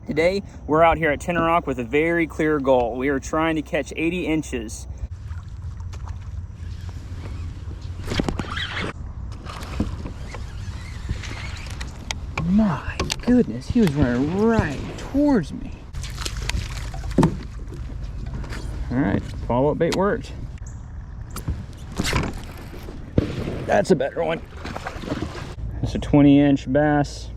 Today, we're out here at Tenoroc with a very clear goal. We are trying to catch 80 inches. My goodness, he was running right towards me. All right, follow-up bait worked. That's a better one. It's a 20-inch bass.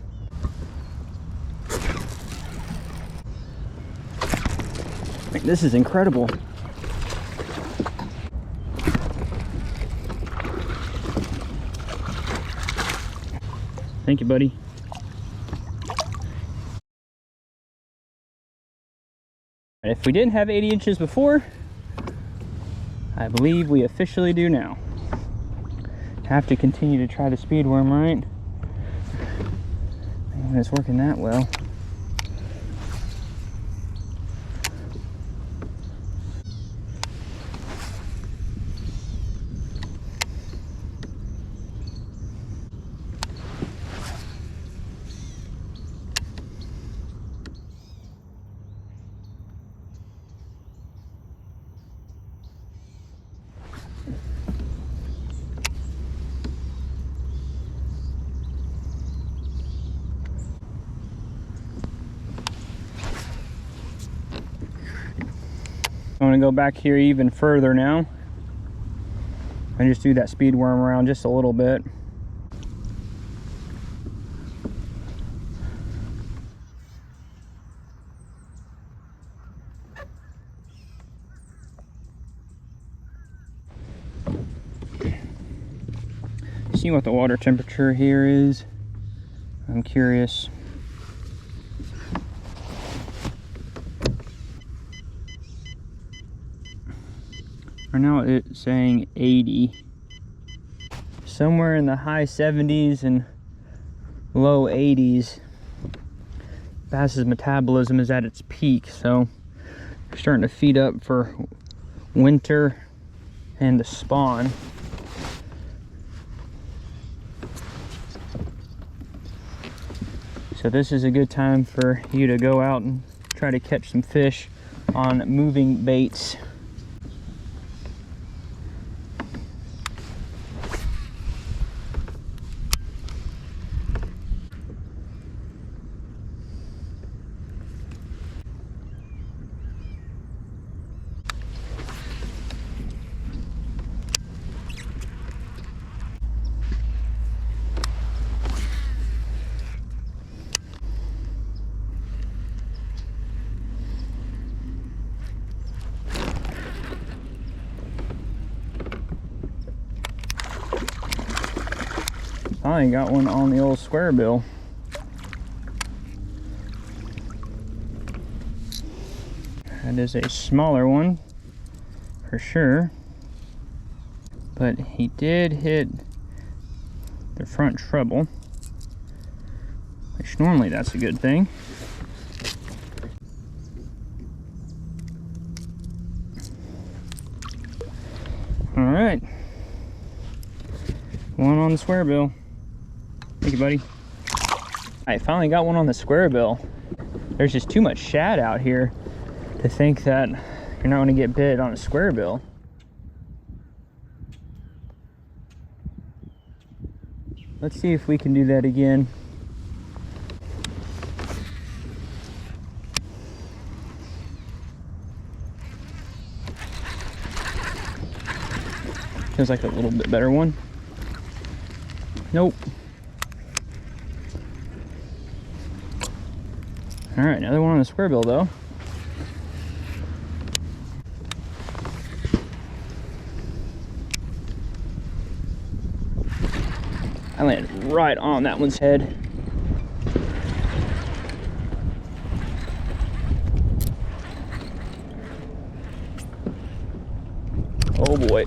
This is incredible. Thank you, buddy. If we didn't have 80 inches before, I believe we officially do now. Have to continue to try the speed worm, right? And it's working that well. I'm going to go back here even further now and just do that speed worm around just a little bit. See what the water temperature here is. I'm curious. Right now it's saying 80. Somewhere in the high 70s and low 80s. Bass's metabolism is at its peak, so they're starting to feed up for winter and the spawn. So this is a good time for you to go out and try to catch some fish on moving baits. I got one on the old square bill. That is a smaller one for sure, but he did hit the front treble, which normally that's a good thing. All right, one on the square bill. Thank you, buddy. I finally got one on the square bill. There's just too much shad out here to think that you're not going to get bit on a square bill. Let's see if we can do that again. Feels like a little bit better one. Nope. All right, another one on the square bill though. I landed right on that one's head. Oh boy.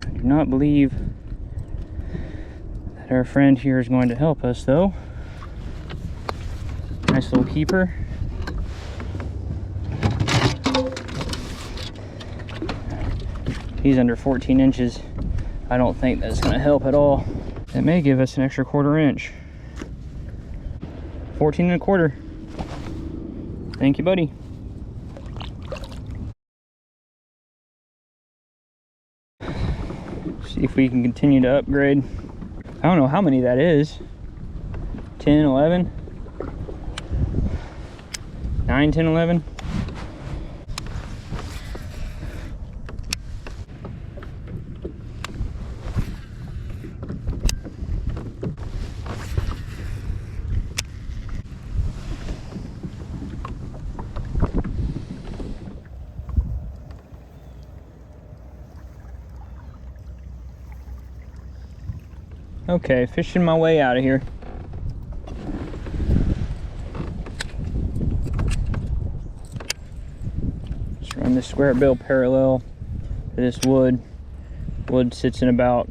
I do not believe that our friend here is going to help us though. Nice little keeper. He's under 14 inches. I don't think that's gonna help at all. It may give us an extra 1/4 inch. 14 1/4. Thank you, buddy. See if we can continue to upgrade. I don't know how many that is. 10, 11, 9, 10, 11. Okay, fishing my way out of here. Just run this square bill parallel to this wood. Wood sits in about,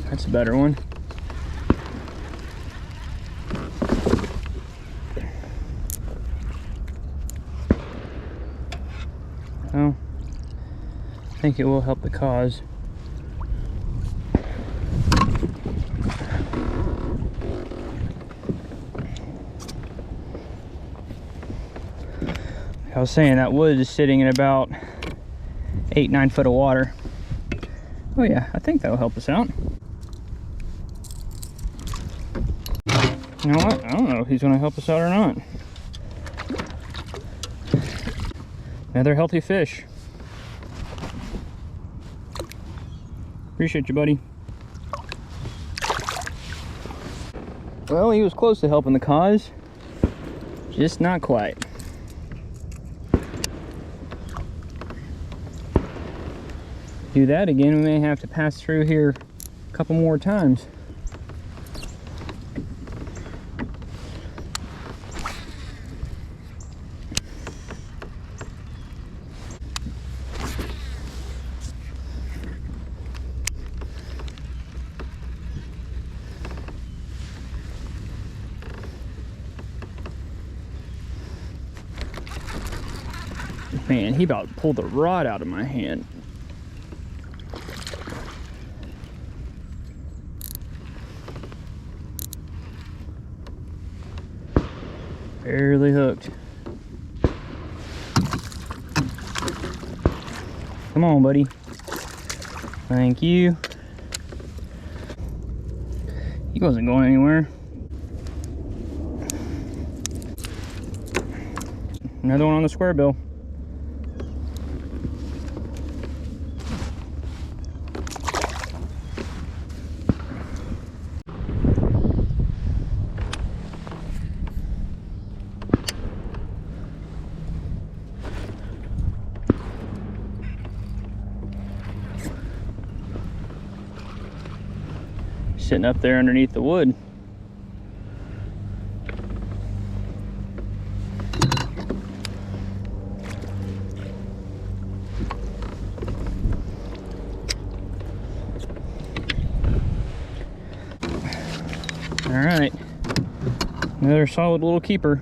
that's a better one. Oh, I think it will help the cause. I was saying that wood is sitting in about 8, 9 foot of water. Oh yeah, I think that'll help us out. You know what? I don't know if he's gonna help us out or not. Another healthy fish. Appreciate you, buddy. Well, he was close to helping the cause, just not quite. Do that again, we may have to pass through here a couple more times. Man, he about pulled the rod out of my hand. Barely hooked. Come on, buddy. Thank you. He wasn't going anywhere. Another one on the square bill. Sitting up there underneath the wood. All right, another solid little keeper.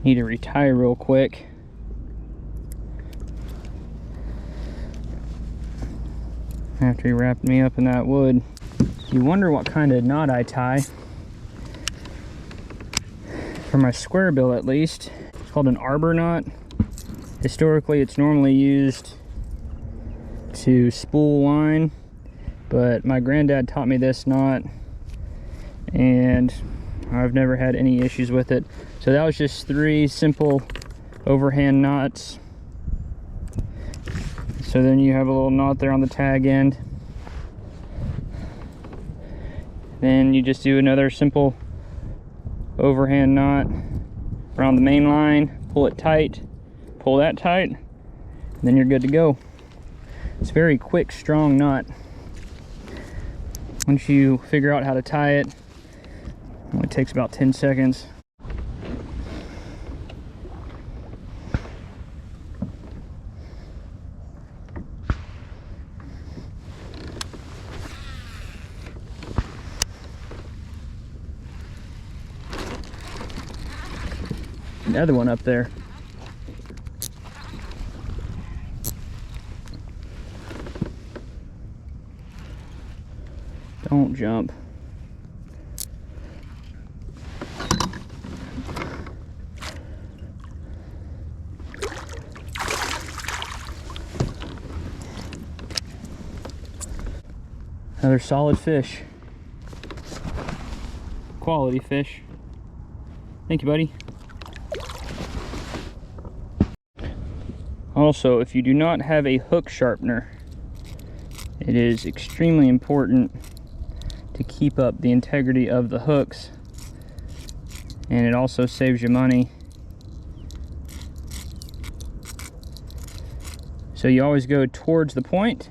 Need to retie real quick. After he wrapped me up in that wood. You wonder what kind of knot I tie. For my square bill at least. It's called an arbor knot. Historically it's normally used to spool line, but my granddad taught me this knot and I've never had any issues with it. So that was just 3 simple overhand knots. So then you have a little knot there on the tag end. Then you just do another simple overhand knot around the main line, pull it tight, pull that tight, and then you're good to go. It's a very quick, strong knot. Once you figure out how to tie it, it only takes about 10 seconds. Another one up there. Don't jump. Another solid fish. Quality fish. Thank you, buddy. Also, if you do not have a hook sharpener, it is extremely important to keep up the integrity of the hooks, and it also saves you money. So you always go towards the point.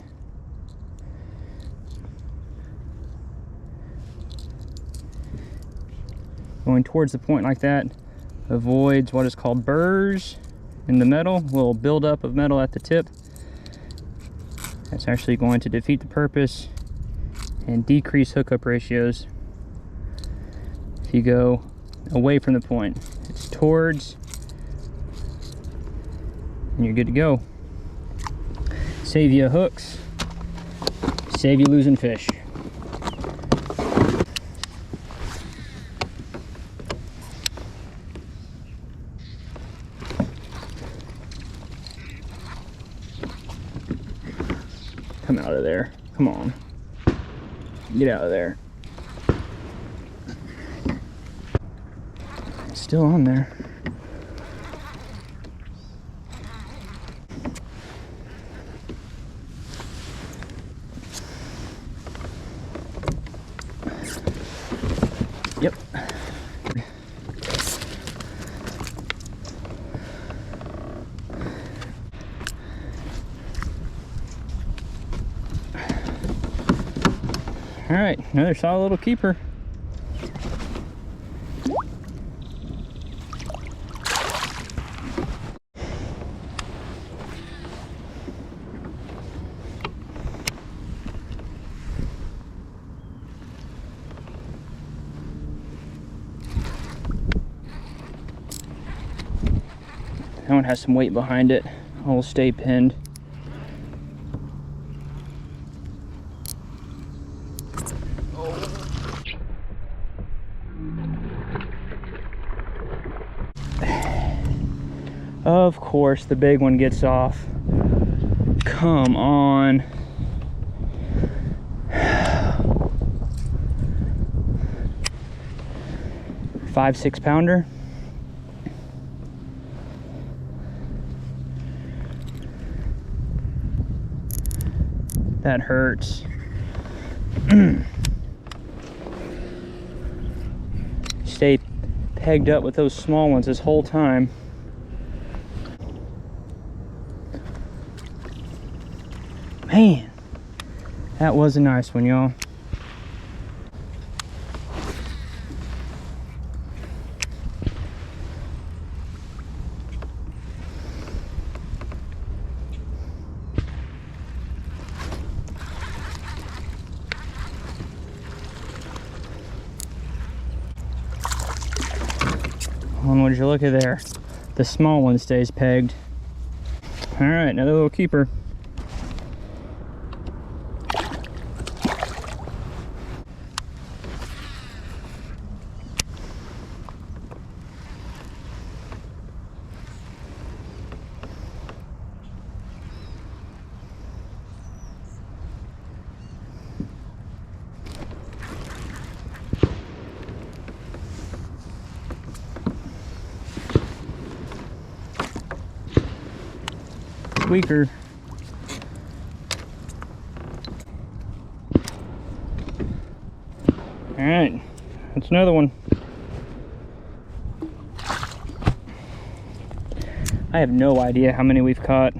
Going towards the point like that avoids what is called burrs in the metal, little buildup of metal at the tip. That's actually going to defeat the purpose and decrease hookup ratios if you go away from the point. It's towards, and you're good to go. Save you hooks, save you losing fish. Come out of there. Come on. Get out of there. It's still on there. Yep. All right, another solid little keeper. That one has some weight behind it. I'll stay pinned. Of course, the big one gets off. Come on. Five, 6 pounder. That hurts. Stay pegged up with those small ones this whole time. Man, that was a nice one, y'all. And would you look at there? The small one stays pegged. All right, another little keeper. Weaker. All right, that's another one. I have no idea how many we've caught.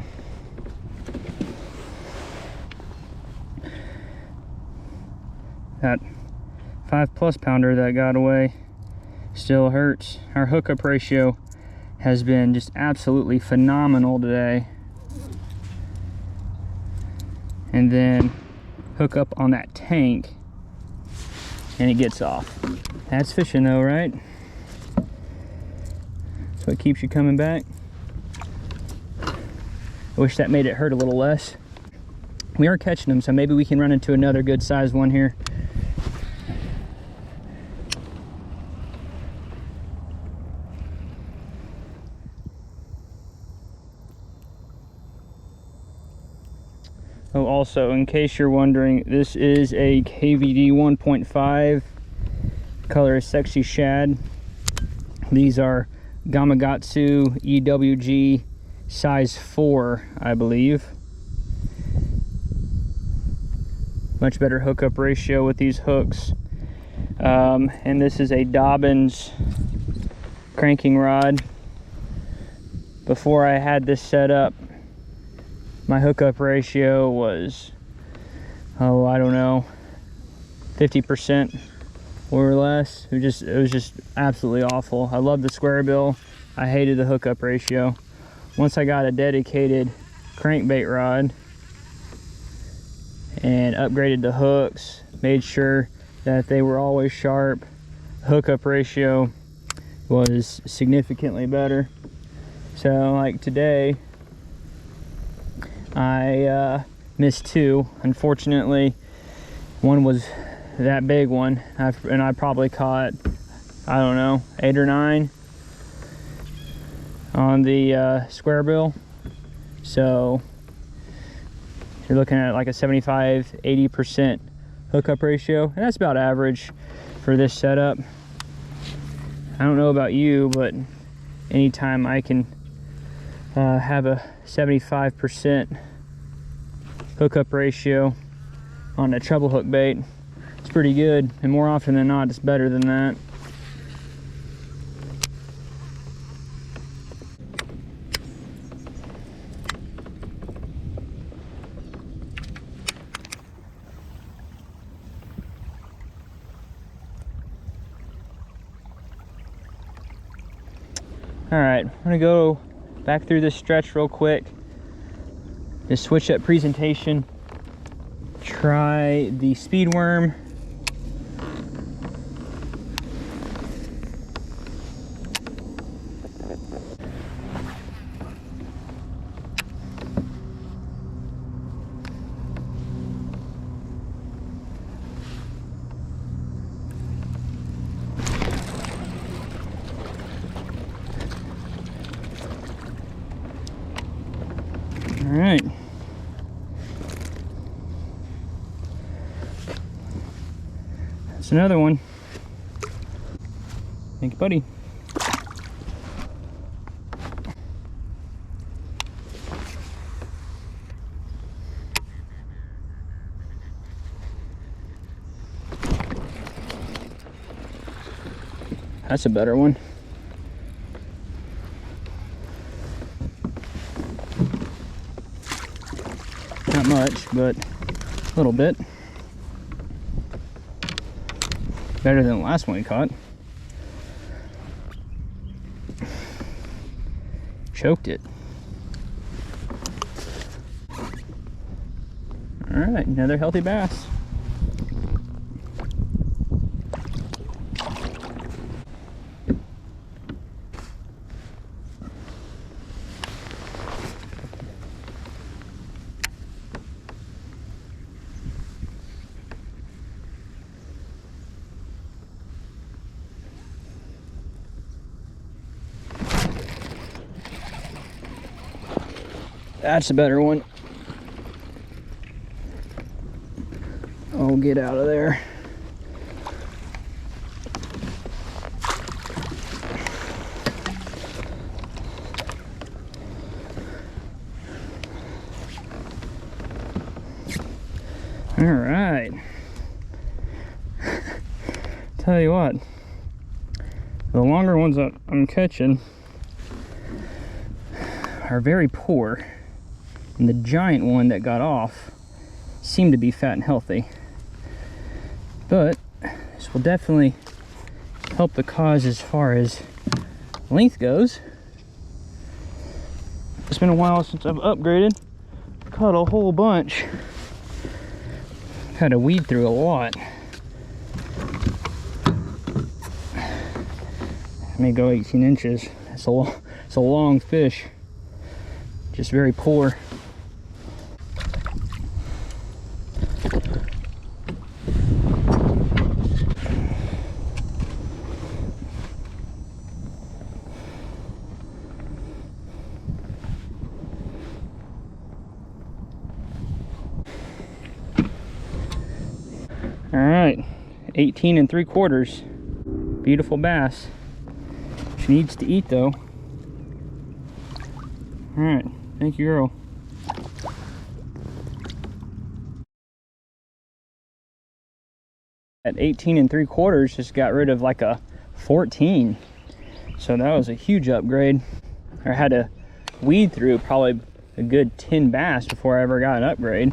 That 5+ pounder that got away still hurts. Our hookup ratio has been just absolutely phenomenal today. And then hook up on that tank and it gets off. That's fishing though, right? That's what keeps you coming back. I wish that made it hurt a little less. We are catching them, so maybe we can run into another good sized one here. Oh, also, in case you're wondering, this is a KVD 1.5. Color is Sexy Shad. These are Gamakatsu EWG size 4, I believe. Much better hookup ratio with these hooks. And this is a Dobbins cranking rod. Before I had this set up, my hookup ratio was, oh, I don't know, 50% or less. It was just absolutely awful. I loved the square bill. I hated the hookup ratio. Once I got a dedicated crankbait rod and upgraded the hooks, made sure that they were always sharp, the hookup ratio was significantly better. So like today, I missed 2. Unfortunately, one was that big one, and I probably caught, I don't know, 8 or 9 on the square bill. So you're looking at like a 75–80% hookup ratio, and that's about average for this setup. I don't know about you, but anytime I can have a 75% hookup ratio on a treble hook bait, it's pretty good, and more often than not it's better than that. All right, I'm gonna go back through this stretch real quick. Just switch up presentation. Try the speed worm. All right. That's another one. Thank you, buddy. That's a better one. Not much, but a little bit. Better than the last one we caught. Choked it. All right, another healthy bass. That's a better one. Oh, get out of there. All right. Tell you what, the longer ones that I'm catching are very poor. And the giant one that got off seemed to be fat and healthy. But this will definitely help the cause as far as length goes. It's been a while since I've upgraded. Caught a whole bunch. Had to weed through a lot. I may go 18 inches. It's a long fish, just very poor. All right, 18 3/4. Beautiful bass. She needs to eat though. All right, thank you, girl. At 18 3/4, just got rid of like a 14. So that was a huge upgrade. I had to weed through probably a good 10 bass before I ever got an upgrade.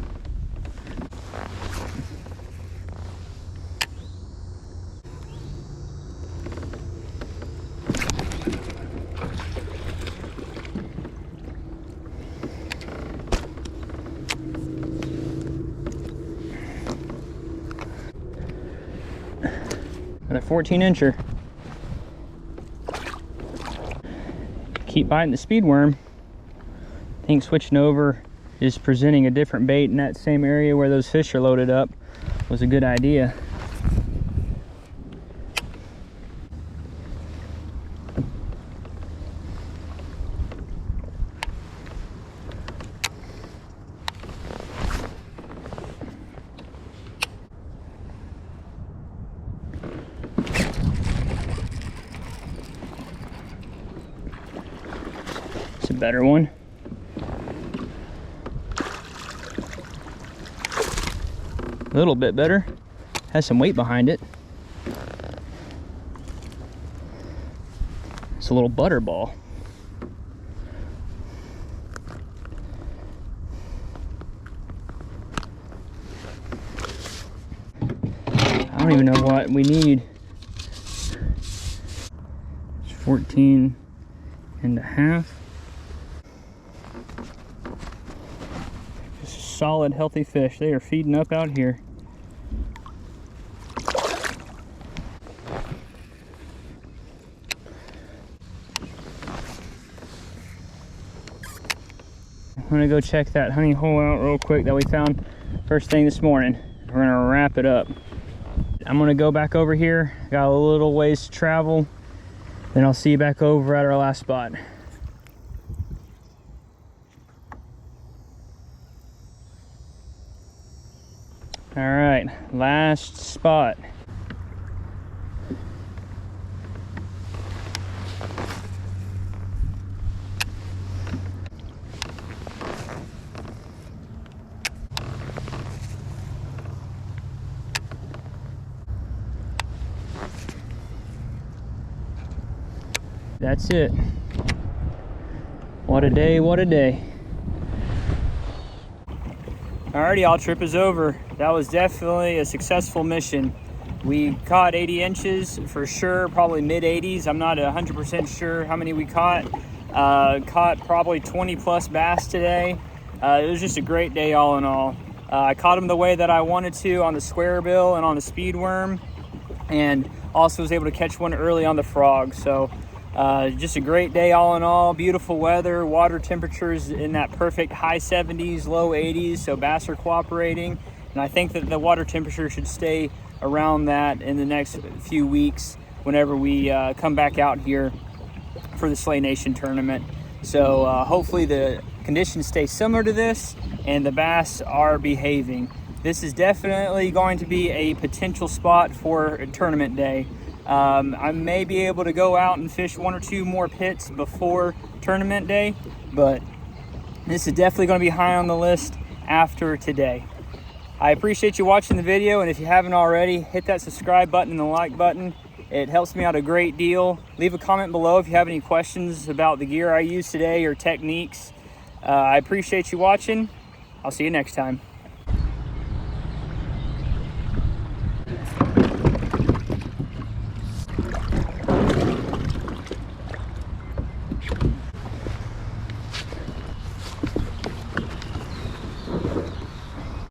Got a 14-incher. Keep biting the speed worm. I think switching over, just presenting a different bait in that same area where those fish are loaded up was a good idea. It's a better one. A little bit better. Has some weight behind it. It's a little butterball. I don't even know what we need. It's 14 and a half. Just a solid, healthy fish. They are feeding up out here. I'm gonna go check that honey hole out real quick that we found first thing this morning. We're gonna wrap it up. I'm gonna go back over here. Got a little ways to travel. Then I'll see you back over at our last spot. All right, last spot. That's it. What a day, what a day. Alrighty, y'all, trip is over. That was definitely a successful mission. We caught 80 inches for sure, probably mid 80s. I'm not 100% sure how many we caught. Caught probably 20 plus bass today. It was just a great day all in all. I caught them the way that I wanted to on the square bill and on the speed worm, and also was able to catch one early on the frog. So just a great day all in all. Beautiful weather, water temperatures in that perfect high 70s, low 80s, so bass are cooperating. And I think that the water temperature should stay around that in the next few weeks whenever we come back out here for the Slay Nation tournament. So hopefully the conditions stay similar to this and the bass are behaving. This is definitely going to be a potential spot for tournament day. I may be able to go out and fish one or two more pits before tournament day, but this is definitely going to be high on the list after today. I appreciate you watching the video, and if you haven't already, hit that subscribe button and the like button. It helps me out a great deal. Leave a comment below if you have any questions about the gear I used today or techniques. I appreciate you watching. I'll see you next time.